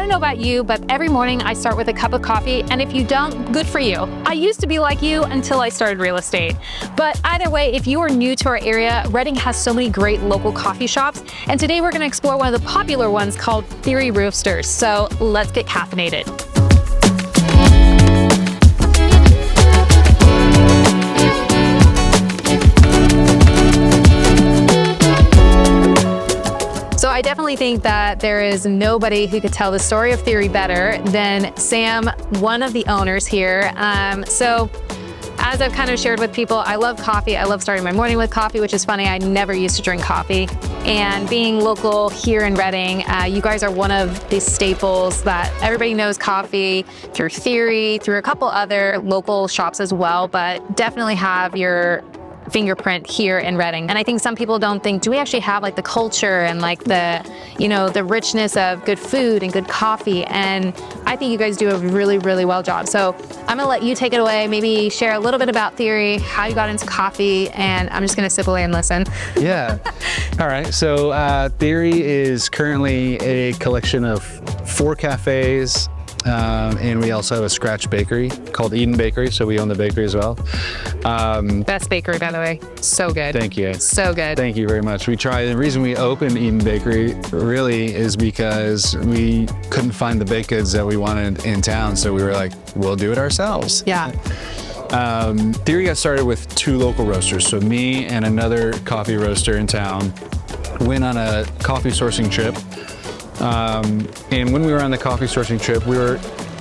don't know about you, but every morning I start with a cup of coffee, and if you don't, good for you. I used to be like you until I started real estate. But either way, if you are new to our area, Reading has so many great local coffee shops, and today we're gonna explore one of the popular ones called Theory Roasters. So let's get caffeinated. I definitely think that there is nobody who could tell the story of Theory better than Sam, one of the owners here. So as I've kind of shared with people, I love coffee. I love starting my morning with coffee, which is funny. I never used to drink coffee. And being local here in Reading, you guys are one of the staples that everybody knows coffee through Theory, through a couple other local shops as well, but definitely have your fingerprint here in Reading. And I think some people don't think, do we actually have like the culture and like the, you know, the richness of good food and good coffee? And I think you guys do a really, really well job. So I'm gonna let you take it away, maybe share a little bit about Theory, how you got into coffee, and I'm just gonna sip away and listen. Yeah. All right. So Theory is currently a collection of 4 cafes, and we also have a scratch bakery called Eden Bakery, so we own the bakery as well. Best bakery, by the way. So good. Thank you. So good. Thank you very much. We tried. The reason we opened Eden Bakery really is because we couldn't find the baked goods that we wanted in town, so we were like, we'll do it ourselves. Yeah. Theory got started with 2 local roasters, so me and another coffee roaster in town went on a coffee sourcing trip. And when we were on the coffee sourcing trip, we were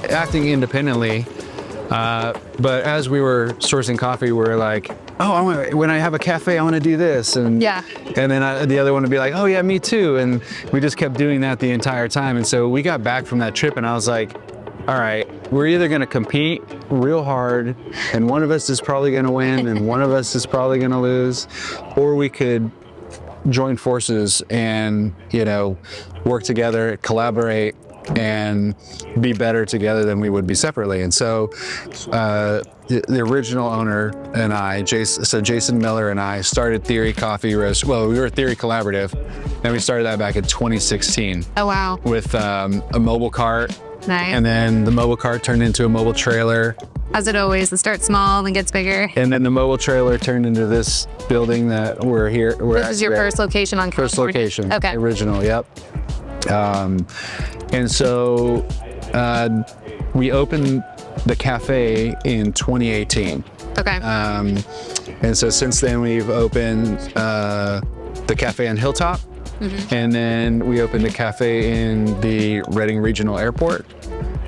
acting independently, but as we were sourcing coffee, we were like, oh, when I have a cafe, I want to do this. And yeah. And then the other one would be like, oh yeah, me too. And we just kept doing that the entire time. And so we got back from that trip and I was like, all right, we're either going to compete real hard and one of us is probably going to win and one of us is probably going to lose, or we could join forces and, you know, work together, collaborate, and be better together than we would be separately. And so the original owner and I, Jason Miller and I, started Theory Coffee Roast. Well, we were Theory Collaborative, and we started that back in 2016. Oh, wow. With a mobile cart. Nice. And then the mobile cart turned into a mobile trailer. As it always, it starts small and gets bigger. And then the mobile trailer turned into this building that we're here. This is your first location on California? First location. Okay. Original, yep. And so we opened the cafe in 2018. Okay. And so since then we've opened the cafe on Hilltop. Mm-hmm. And then we opened a cafe in the Reading Regional Airport.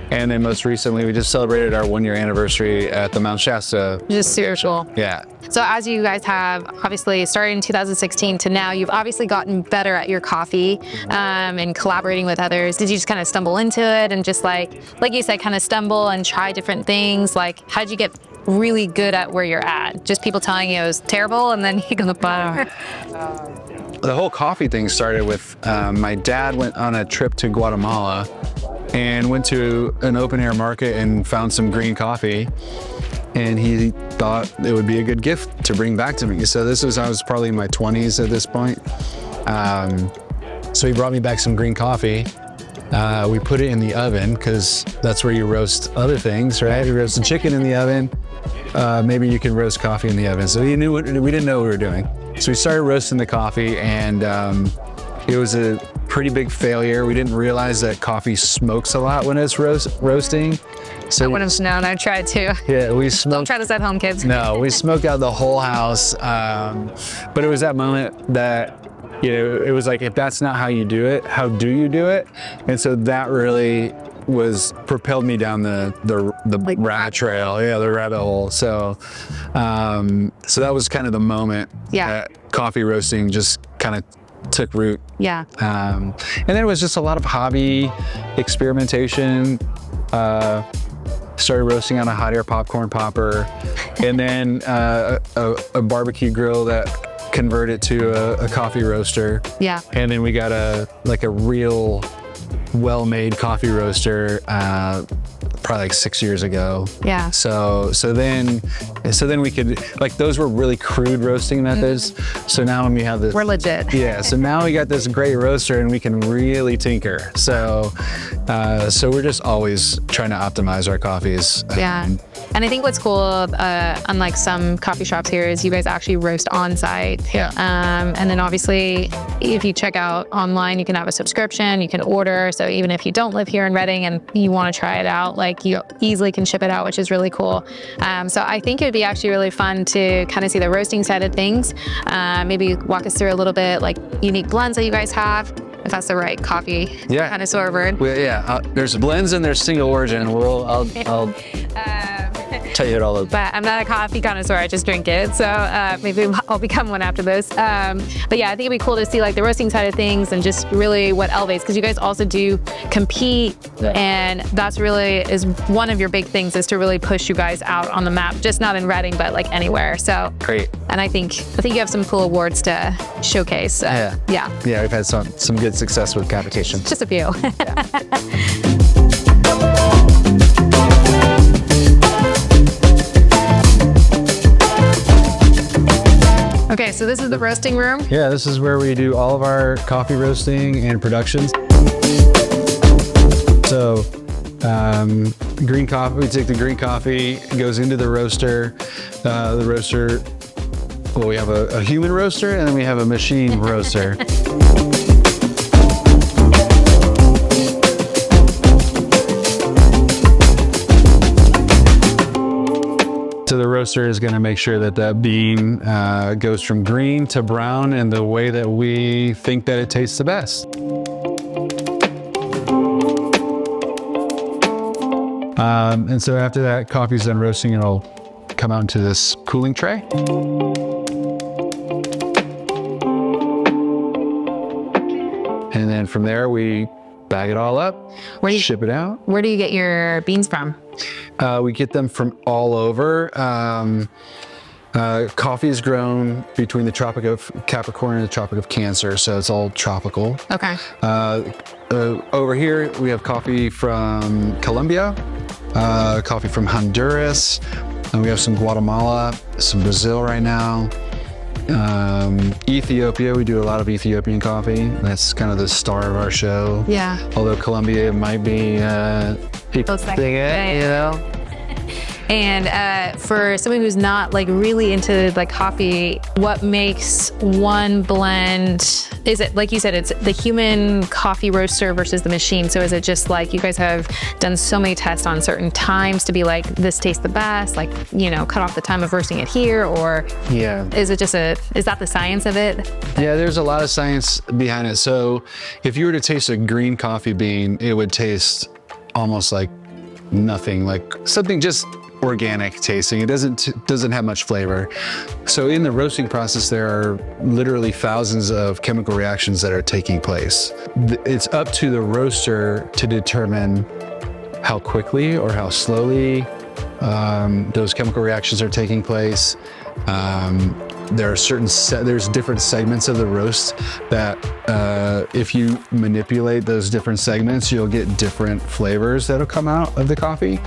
And then most recently, we just celebrated our 1-year anniversary at the Mount Shasta. Just super cool. Yeah. So as you guys have obviously started in 2016 to now, you've obviously gotten better at your coffee and collaborating with others. Did you just kind of stumble into it and just like you said, kind of stumble and try different things? Like, how'd you get really good at where you're at? Just people telling you it was terrible and then you go, The whole coffee thing started with my dad went on a trip to Guatemala and went to an open air market and found some green coffee. And he thought it would be a good gift to bring back to me. So I was probably in my 20s at this point. So he brought me back some green coffee. We put it in the oven because that's where you roast other things, right? You roast the chicken in the oven. Maybe you can roast coffee in the oven. So we didn't know what we were doing. So we started roasting the coffee and it was a pretty big failure. We didn't realize that coffee smokes a lot when it's roasting. So I would have known. I tried to. Yeah, we smoked. Don't try this at home, kids. No, we smoked out the whole house. But it was that moment that, you know, it was like, if that's not how you do it, how do you do it? And so that really propelled me down the rat trail, the rabbit hole. So that was kind of the moment that coffee roasting just kind of took root. Yeah. And then it was just a lot of hobby experimentation. Started roasting on a hot air popcorn popper, and then a barbecue grill that converted to a coffee roaster. Yeah. And then we got a real well-made coffee roaster probably like 6 years ago. Yeah. So then we could, like, those were really crude roasting methods. So now when we have this, We're legit. yeah. So now we got this great roaster and we can really tinker. So we're just always trying to optimize our coffees. Yeah. And I think what's cool, unlike some coffee shops here, is you guys actually roast on site. Yeah. And then obviously, if you check out online, you can have a subscription, you can order. So even if you don't live here in Reading and you want to try it out, like, you easily can ship it out, which is really cool. So I think it would be actually really fun to kind of see the roasting side of things. Maybe walk us through a little bit, like, unique blends that you guys have, if that's the right coffee connoisseur word. Well, there's blends and there's single origin. I'll tell you it all. But I'm not a coffee connoisseur, I just drink it. So maybe I'll become one after this. But yeah, I think it'd be cool to see, like, the roasting side of things and just really what elevates, because you guys also do compete, and that's really is one of your big things, is to really push you guys out on the map, just not in Reading, but like anywhere. So Great. And I think you have some cool awards to showcase. Yeah. Yeah, we've had some good success with competition. Just a few. Okay, so this is the roasting room. Yeah, this is where we do all of our coffee roasting and productions. So, green coffee, we take the green coffee, it goes into the roaster. The roaster, well, we have a human roaster and then we have a machine roaster. So the roaster is going to make sure that that bean goes from green to brown in the way that we think that it tastes the best. And so after that coffee's done roasting, it'll come out into this cooling tray. And then from there, we bag it all up, ship it out. Where do you get your beans from? We get them from all over. Coffee is grown between the Tropic of Capricorn and the Tropic of Cancer, so it's all tropical. Okay. Over here, we have coffee from Colombia, coffee from Honduras, and we have some Guatemala, some Brazil right now. Ethiopia, we do a lot of Ethiopian coffee. That's kind of the star of our show. Yeah. Although Colombia might be people thing it, you know. And for someone who's not like really into like coffee, what makes one blend? Is it, like you said, it's the human coffee roaster versus the machine? So is it just like you guys have done so many tests on certain times to be like, this tastes the best, like, you know, cut off the time of roasting it here? Or is it just is that the science of it? Yeah, there's a lot of science behind it. So if you were to taste a green coffee bean, it would taste almost like nothing, like something just organic tasting. It doesn't have much flavor. So in the roasting process, there are literally thousands of chemical reactions that are taking place. It's up to the roaster to determine how quickly or how slowly those chemical reactions are taking place. There are there's different segments of the roast that if you manipulate those different segments, you'll get different flavors that'll come out of the coffee.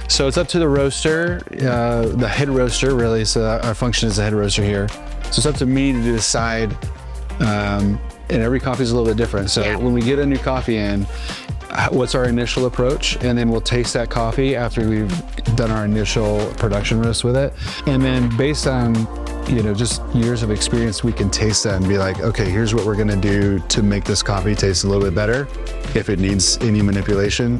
So it's up to the roaster, the head roaster really, so our function is the head roaster here. So it's up to me to decide, and every coffee is a little bit different. So when we get a new coffee in, what's our initial approach, and then we'll taste that coffee after we've done our initial production roast with it. And then based on, you know, just years of experience, we can taste that and be like, okay, here's what we're gonna do to make this coffee taste a little bit better if it needs any manipulation.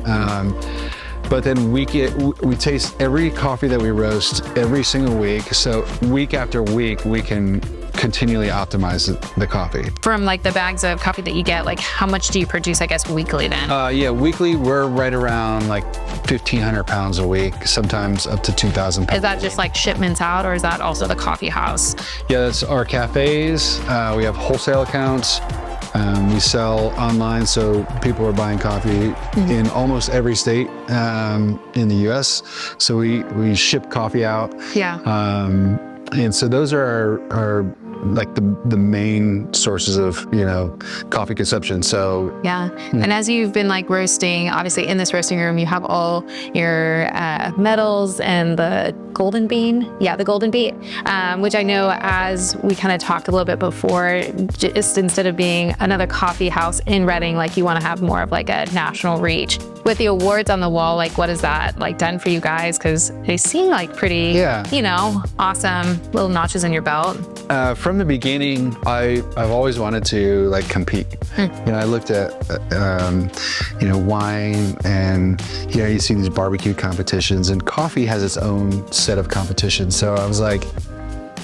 But then we taste every coffee that we roast every single week. So week after week, we can continually optimize the coffee. From like the bags of coffee that you get, like how much do you produce, I guess, weekly then? Yeah, weekly, we're right around like 1,500 pounds a week, sometimes up to 2,000 pounds. Is that just like shipments out, or is that also the coffee house? Yeah, that's our cafes. We have wholesale accounts. We sell online, so people are buying coffee in almost every state in the US. So we ship coffee out. Yeah. And so those are our like the main sources of, you know, coffee consumption. So yeah. And as you've been like roasting, obviously in this roasting room, you have all your metals and the golden bean. Yeah, the golden bean, which I know, as we kind of talked a little bit before, just instead of being another coffee house in Reading, like you want to have more of like a national reach. With the awards on the wall, like what has that like done for you guys? Because they seem like pretty, you know, awesome little notches in your belt. From the beginning, I've always wanted to like compete. You know, I looked at you know, wine, and you know, you see these barbecue competitions, and coffee has its own set of competitions. So I was like,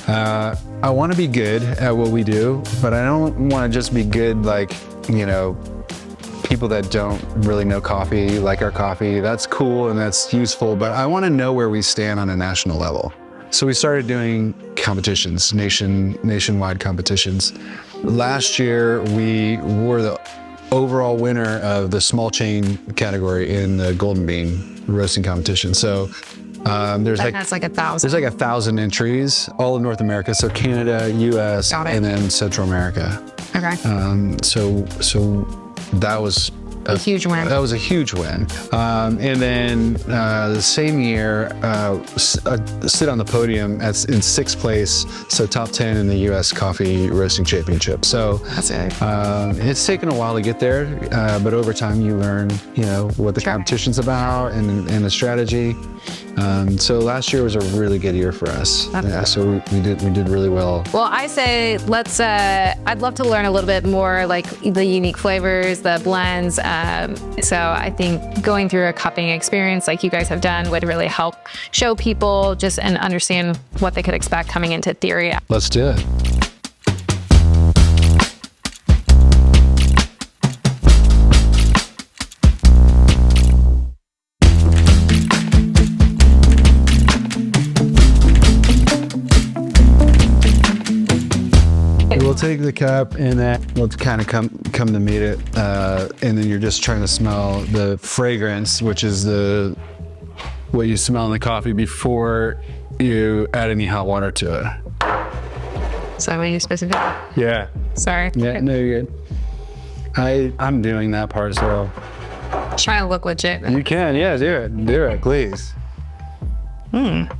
I want to be good at what we do, but I don't want to just be good like, you know, people that don't really know coffee like our coffee. That's cool and that's useful, but I want to know where we stand on a national level. So we started doing competitions, nationwide competitions. Last year, we were the overall winner of the small chain category in the Golden Bean roasting competition. So there's That's like 1,000. There's like 1,000 entries, all of North America. So Canada, US, and then Central America. Okay. So that was a huge win. That was a huge win. And then the same year, sit on the podium in 6th place, so top 10 in the U.S. Coffee Roasting Championship. So that's it. It's taken a while to get there, but over time you learn, you know, what the competition's about and the strategy. So last year was a really good year for us. Yeah, so we did really well. Well, I say let's. I'd love to learn a little bit more, like the unique flavors, the blends. So I think going through a cupping experience like you guys have done would really help show people just and understand what they could expect coming into theory. Let's do it. We'll take the cup and then we'll kind of come to meet it, and then you're just trying to smell the fragrance, which is what you smell in the coffee before you add any hot water to it. So what are you supposed to do? Yeah. Sorry. Yeah, no, you're good. I'm doing that part as well. Trying to look legit. You can, yeah, do it, please. That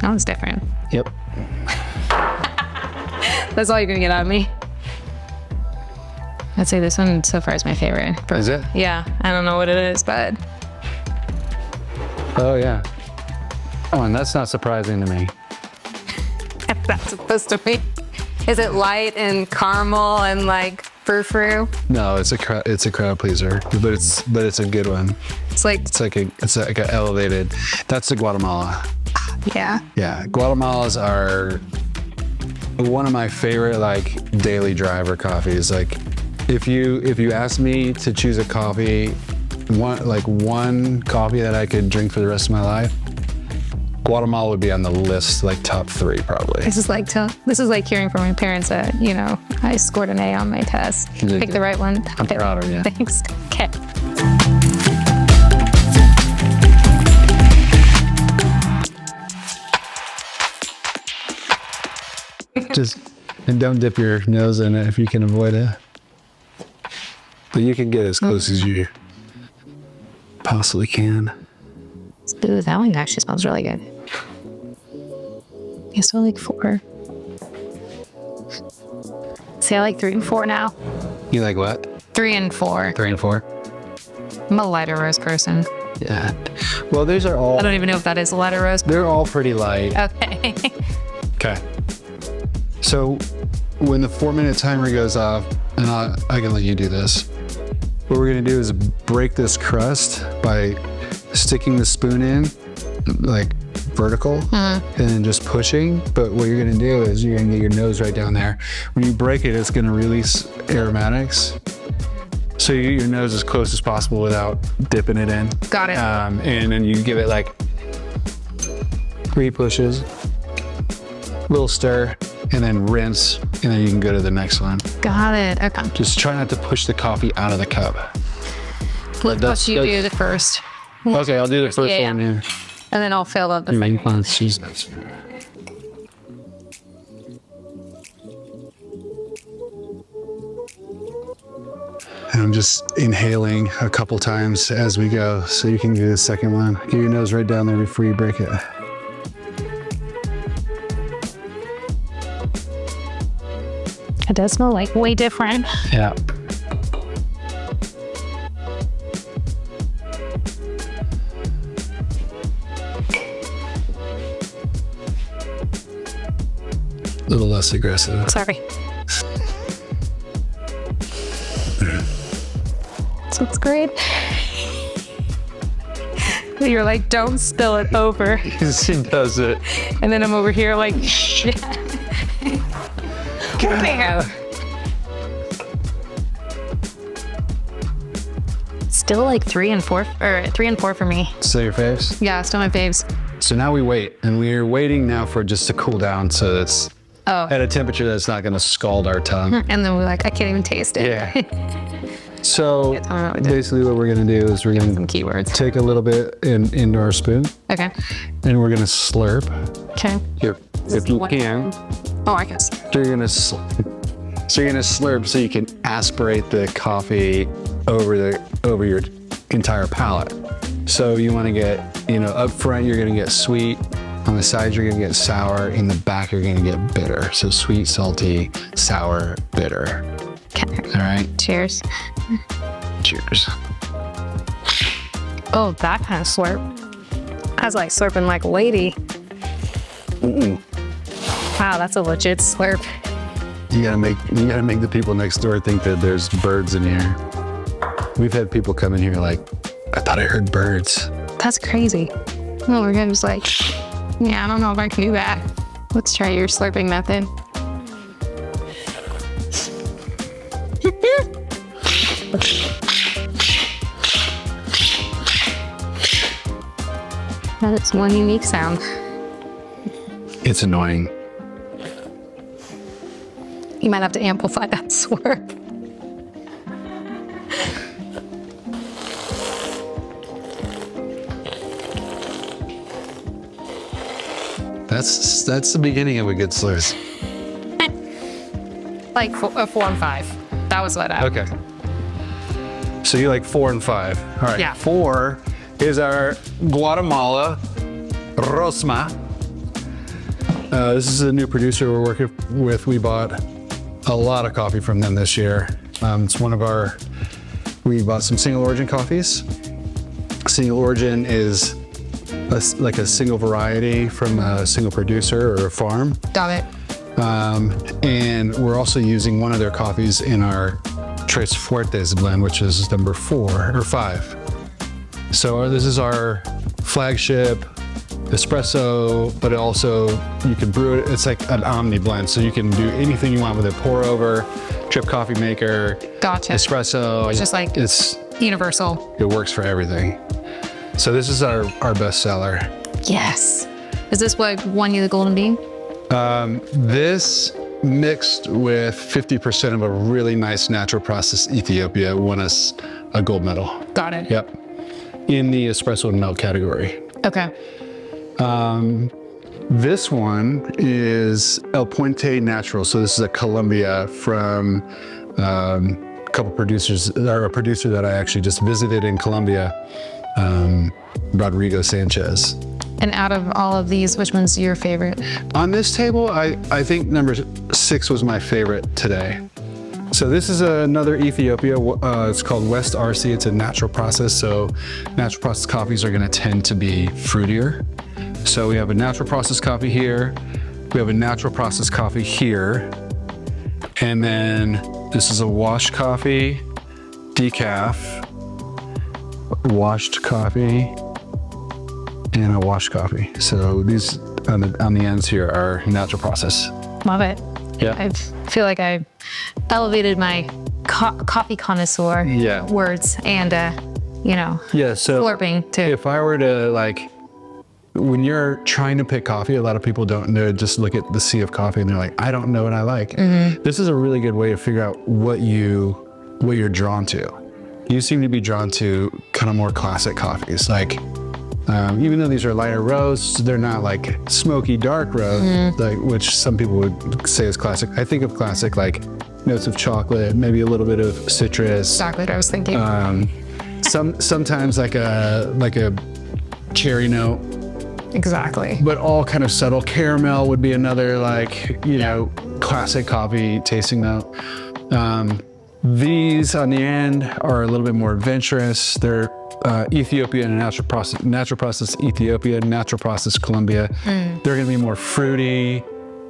was different. Yep. That's all you're gonna get out of me. I'd say this one so far is my favorite. Is it? Yeah, I don't know what it is, but. Oh yeah. Oh, and that's not surprising to me. That's supposed to be. Is it light and caramel and like frou-frou? No, it's a crowd pleaser, but it's a good one. It's like a elevated. That's the Guatemala. Yeah. Yeah, Guatemalas are one of my favorite like daily driver coffees. Like if you ask me to choose a coffee, one coffee that I could drink for the rest of my life, Guatemala would be on the list, like top 3 probably. This is like hearing from my parents that, you know, I scored an A on my test. Pick the right one. I'm proud of you. Thanks. Okay. And don't dip your nose in it if you can avoid it. But you can get as close as you possibly can. Ooh, that one actually smells really good. Yeah, so like 4. See, I like 3 and 4 now. You like what? 3 and 4. 3 and 4? I'm a lighter roast person. Yeah. Well, these are all. I don't even know if that is a lighter roast. They're all pretty light. Okay. Okay. So when the 4-minute timer goes off, and I can let you do this, what we're gonna do is break this crust by sticking the spoon in, like vertical, and then just pushing. But what you're gonna do is you're gonna get your nose right down there. When you break it, it's gonna release aromatics. So you get your nose as close as possible without dipping it in. Got it. And then you give it like 3 pushes, little stir, and then rinse, and then you can go to the next one. Got it. Okay. Just try not to push the coffee out of the cup. Let's you do the first. Okay, I'll do the first one here. And then I'll fill up the second. And I'm just inhaling a couple times as we go, so you can do the second one. Get your nose right down there before you break it. It does smell like way different. Yeah. A little less aggressive. Sorry. Smells great. You're like, don't spill it over. She does it. And then I'm over here like, shit. Bam. Still like 3 and 4 for me. Still your faves? Yeah, still my faves. So now we wait, and we're waiting now for it just to cool down, so it's at a temperature that's not gonna scald our tongue. And then we're like, I can't even taste it. Yeah. So basically what we're gonna do is we're Some gonna keywords. take a little bit into our spoon, Okay. and we're gonna slurp. Okay. If you can. Oh, I guess. So you're gonna slurp so you can aspirate the coffee over your entire palate. So you want to get, up front you're gonna get sweet, on the sides you're gonna get sour, in the back you're gonna get bitter. So sweet, salty, sour, bitter. Okay. All right. Cheers. Cheers. Oh, that kind of slurp. I was like slurping like a lady. Wow, that's a legit slurp. You gotta make the people next door think that there's birds in here. We've had people come in here like, I thought I heard birds. That's crazy. Oh, we're gonna just like, yeah, I don't know if I can do that. Let's try your slurping method. That is one unique sound. It's annoying. You might have to amplify that slurp. That's the beginning of a good slurp. Like a 4 and 5. That was what I. Okay. So you like 4 and 5. All right. Yeah. 4 is our Guatemala Rosma. This is a new producer we're working with. We bought a lot of coffee from them this year. It's we bought some single origin coffees. Single origin is like a single variety from a single producer or a farm. Got it. And we're also using one of their coffees in our Tres Fuertes blend, which is number 4 or 5. So this is our flagship espresso, but also you can brew it. It's like an omni blend, so you can do anything you want with it. Pour over, drip coffee maker, Gotcha. espresso. It's just like it's universal. it works for everything. So this is our best seller. Yes. Is this what won you the golden bean? This mixed with 50% of a really nice natural process Ethiopia won us a gold medal. Got it. Yep. In the espresso and milk category. Okay. This one is El Puente Natural. So this is a Colombia from a couple producers, or a producer that I actually just visited in Colombia, Rodrigo Sanchez. And out of all of these, which one's your favorite? On this table, I think number 6 was my favorite today. So this is another Ethiopia. It's called West RC. It's a natural process. So natural process coffees are going to tend to be fruitier. So we have a natural process coffee here. We have a natural process coffee here. And then this is a washed coffee, decaf, washed coffee, and a washed coffee. So these on the ends here are natural process. Love it. Yeah. I feel like I elevated my coffee connoisseur words and, Yeah, so slurping too. if I were to when you're trying to pick coffee, a lot of people they just look at the sea of coffee and they're like, I don't know what I like. Mm-hmm. This is a really good way to figure out what you're drawn to. You seem to be drawn to kind of more classic coffees. Even though these are lighter roasts, they're not like smoky dark roast, which some people would say is classic. I think of classic like notes of chocolate, maybe a little bit of citrus. Exactly what I was thinking. Sometimes like a cherry note, Exactly. but all kind of subtle. Caramel would be another, like, you know, classic coffee tasting note. These on the end are a little bit more adventurous. They're Ethiopian and natural process Ethiopia, natural process Colombia. They're going to be more fruity,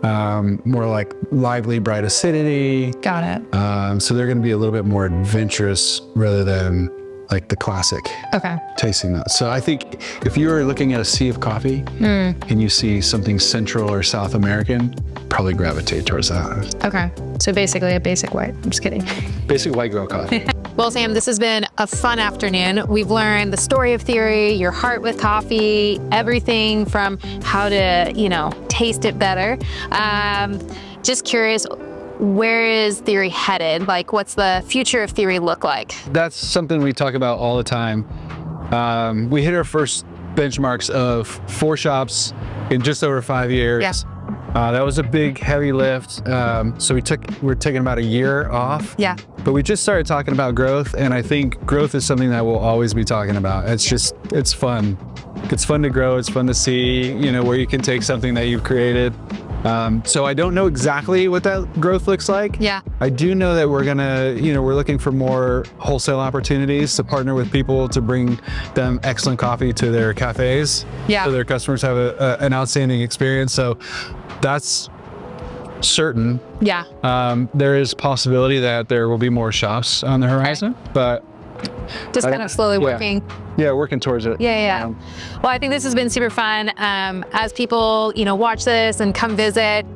more like lively, bright acidity. Got it. So they're going to be a little bit more adventurous rather than like the classic Okay. tasting notes. So I think if you were looking at a sea of coffee and you see something Central or South American, probably gravitate towards that. Okay. So basically a basic white. I'm just kidding. Basic white girl coffee. Well, Sam, this has been a fun afternoon. We've learned the story of Theory, your heart with coffee, everything from how to, you know, taste it better. Just curious, where is Theory headed? Like, what's the future of Theory look like? That's something we talk about all the time. We hit our first benchmarks of 4 shops in just over 5 years. Yes. That was a big, heavy lift. So we're taking about a year off. Yeah. But we just started talking about growth, and I think growth is something that we'll always be talking about. It's fun. It's fun to grow. It's fun to see, you know, where you can take something that you've created. So I don't know exactly what that growth looks like. Yeah. I do know that we're looking for more wholesale opportunities to partner with people to bring them excellent coffee to their cafes. Yeah. So their customers have an outstanding experience. So that's certain. Yeah. There is possibility that there will be more shops on the horizon, but Just kind of slowly working. Yeah, working towards it. Yeah. Well, I think this has been super fun. As people, you know, watch this and come visit,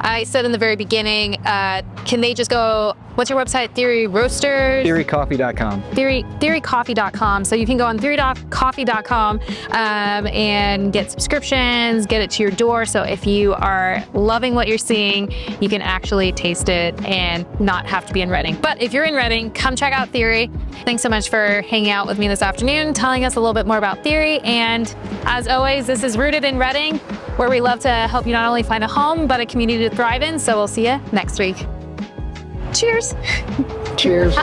I said in the very beginning, can they just go, what's your website? Theory Roasters? Theorycoffee.com. Theorycoffee.com. So you can go on theorycoffee.com and get subscriptions, get it to your door. So if you are loving what you're seeing, you can actually taste it and not have to be in Reading. But if you're in Reading, come check out Theory. Thanks so much for hanging out with me this afternoon, telling us a little bit more about Theory. And as always, this is Rooted in Reading, where we love to help you not only find a home, but a community to thrive in. So we'll see you next week. Cheers. Cheers.